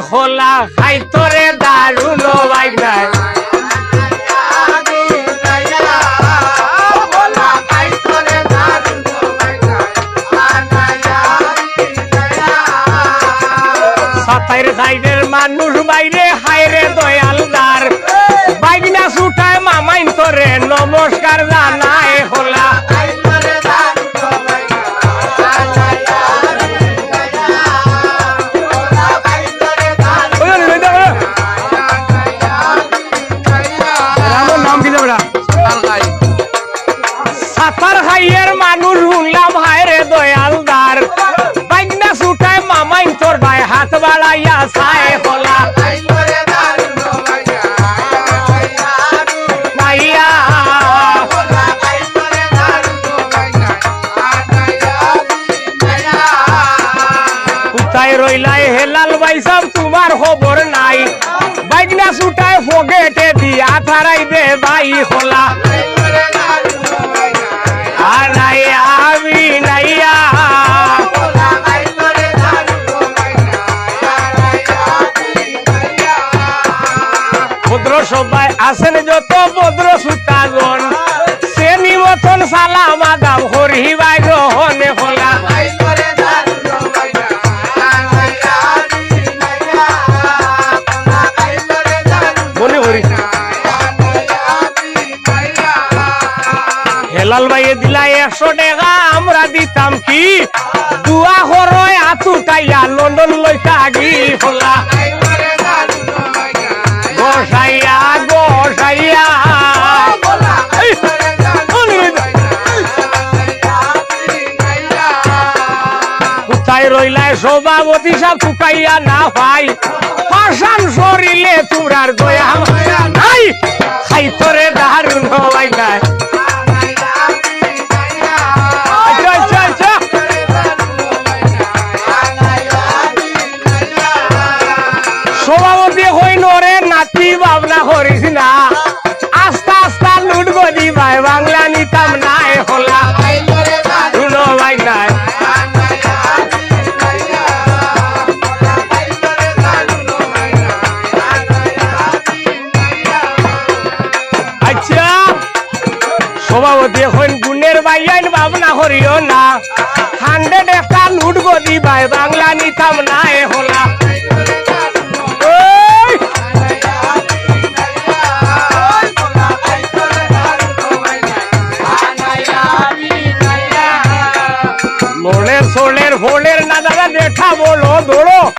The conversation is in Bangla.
খোলা খাই তোরে দারুণ ভাই নাই সাতাইর সাইডের মানুষ বাইরে হায়রে দয়ালদার বাইনা ছুটায় মামাইন তোরে নমস্কার জানায় খোলা সাতার খাইয়ের মানুষ শুনলাম হায়রে দয়ালদার বাইনা ছুটায় মামাইন তোর ভাই হাত বাড়াইয়া চায় খোলা ভাইয়া কোথায় রইলাই হেলাল ভাই সব তোমার খবর নাই বাইনা ছুটায় ফগেটে দিয়া থারাই দে ভাই খোলা সবাই আছেন যত ভদ্র সুতাগণ সে নিমতন সালাম আদাব হরি ভাই গ্রহণে খোলা মনে করি হেলাল ভাইয়ে দিলাই 100 টাকা আমরা দিতাম কি দুয়া হরয় আতুটাইয়া লন্ডন লইতা গি খোলা গোসাইয়া গোসাইয়া কোথায় রইলাই সভাপতি সাহেব ফুকাইয়া না ভাই পাশান সরিলে তোমরার দয়া নাই খাই তোরে দারুণ হওয়াই নাই সভাপতি হই নরে নাতি ভাবনা করিস না আস্তা আস্তা লুট গদি ভাই বাংলা নিতাম নাই খোলা শুনো ভাই নাই আচ্ছা সভাপতি এখন গুণের বাইয়ান ভাবনা করিও না 100 একটা লুট গদি ভাই বাংলা নিতাম নাই